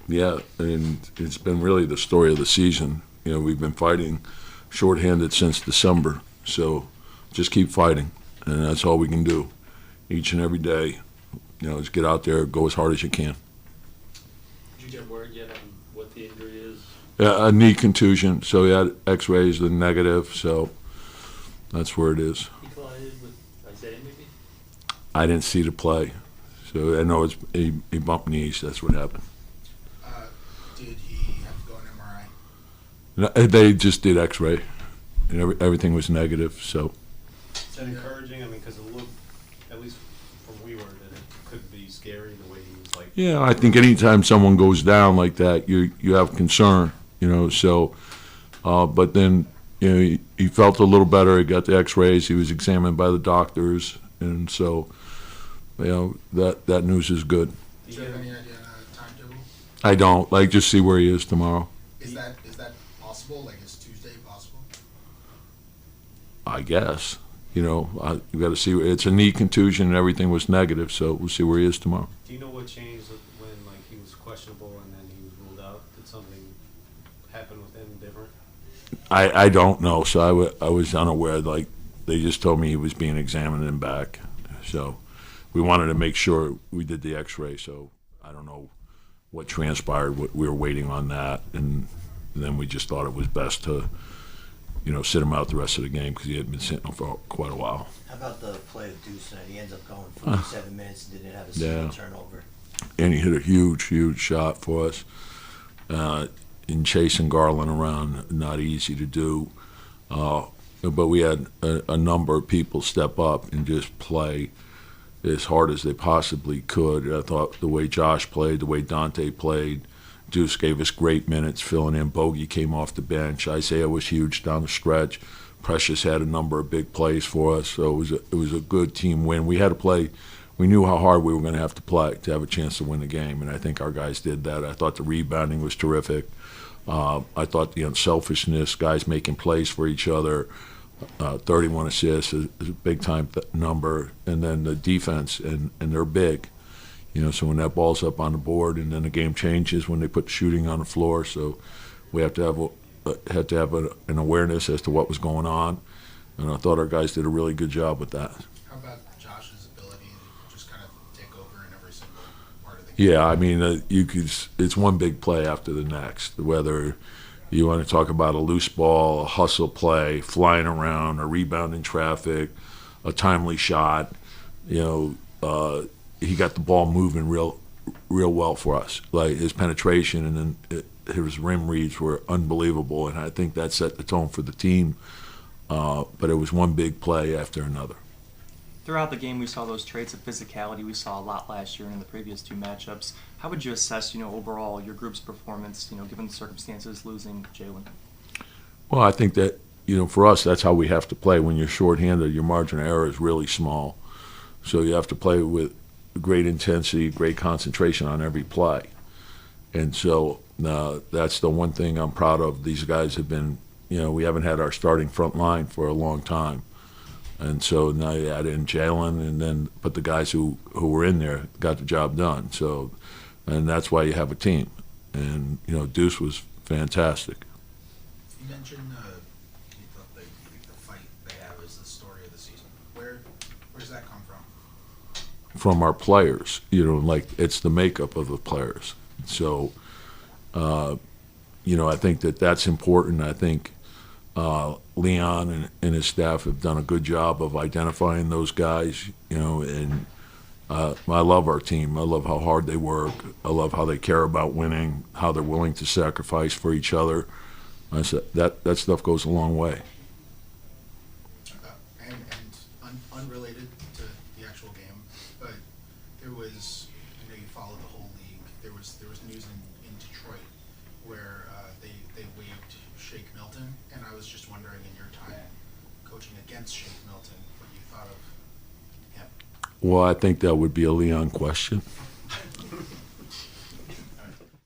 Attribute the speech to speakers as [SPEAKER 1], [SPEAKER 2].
[SPEAKER 1] Yeah, and it's been really the story of the season. We've been fighting shorthanded since December, so just keep fighting, and that's all we can do each and every day. Just get out there, go as hard as you can.
[SPEAKER 2] Did you get word yet on what the injury is?
[SPEAKER 1] Yeah, a knee contusion, so he had X-rays, the negative, so that's where it is.
[SPEAKER 2] He collided with Isaiah, maybe?
[SPEAKER 1] I didn't see the play, so I know he bumped knees. That's what happened.
[SPEAKER 3] Did he have to go on MRI?
[SPEAKER 1] No, they just did X-ray, and everything was negative. So
[SPEAKER 4] Is that encouraging? I mean, because it looked, at least from we were, that it could be scary the way he was like.
[SPEAKER 1] yeah, I think anytime someone goes down like that, you have concern. So, but then he felt a little better. He got the X-rays. He was examined by the doctors, and so that news is good.
[SPEAKER 3] Do you have any idea on a timetable?
[SPEAKER 1] I don't just see where he is tomorrow.
[SPEAKER 3] Is that possible? Like, is Tuesday possible?
[SPEAKER 1] I guess. You got to see. It's a knee contusion, and everything was negative. So we'll see where he is tomorrow.
[SPEAKER 4] Do you know what changed when he was questionable and then he was ruled out? Did something happen with him different?
[SPEAKER 1] I don't know. So I was unaware. They just told me he was being examined and back. So we wanted to make sure we did the X-ray. So I don't know what transpired. We were waiting on that, and then we just thought it was best to sit him out the rest of the game because he had been sitting for quite a while.
[SPEAKER 5] How about the play of Deuce tonight? He ends up going 47 minutes and didn't have a single turnover.
[SPEAKER 1] And he hit a huge shot for us. In chasing Garland around, not easy to do. But we had a number of people step up and just play as hard as they possibly could. I thought the way Josh played, the way Dante played, Deuce gave us great minutes filling in. Bogey came off the bench. Isaiah was huge down the stretch. Precious had a number of big plays for us. So it was a good team win. We had to play. We knew how hard we were going to have to play to have a chance to win the game, and I think our guys did that. I thought the rebounding was terrific. I thought the unselfishness, guys making plays for each other, 31 assists is a big-time number, and then the defense, and they're big. So when that ball's up on the board, and then the game changes when they put shooting on the floor. So we have to have an awareness as to what was going on, and I thought our guys did a really good job with that.
[SPEAKER 3] How about Josh's ability to just kind of take over in every single part of the game?
[SPEAKER 1] Yeah, I mean, it's one big play after the next. Whether you want to talk about a loose ball, a hustle play, flying around, a rebound in traffic, a timely shot, he got the ball moving real well for us. Like his penetration and then his rim reads were unbelievable, and I think that set the tone for the team. But it was one big play after another.
[SPEAKER 6] Throughout the game, we saw those traits of physicality we saw a lot last year and in the previous two matchups. How would you assess, overall your group's performance, given the circumstances, losing Jalen?
[SPEAKER 1] Well, I think that, for us, that's how we have to play. When you're shorthanded, your margin of error is really small. So you have to play with great intensity, great concentration on every play. And so that's the one thing I'm proud of. These guys have been, we haven't had our starting front line for a long time. And so now you add in Jalen, and then but the guys who were in there got the job done. So, and that's why you have a team. And, Deuce was fantastic.
[SPEAKER 3] You mentioned you thought the fight they have is the story of the season. Where does that come from?
[SPEAKER 1] From our players, it's the makeup of the players. So, I think that's important. I think Leon and his staff have done a good job of identifying those guys, and I love our team. I love how hard they work. I love how they care about winning, how they're willing to sacrifice for each other. That stuff goes a long way.
[SPEAKER 3] And unrelated to the actual game, but there was, you followed the whole league. There was news in Detroit where they waived Shake Milton, and I was just wondering, in your time coaching against Shake Milton, what you thought of him.
[SPEAKER 1] Well, I think that would be a Leon question.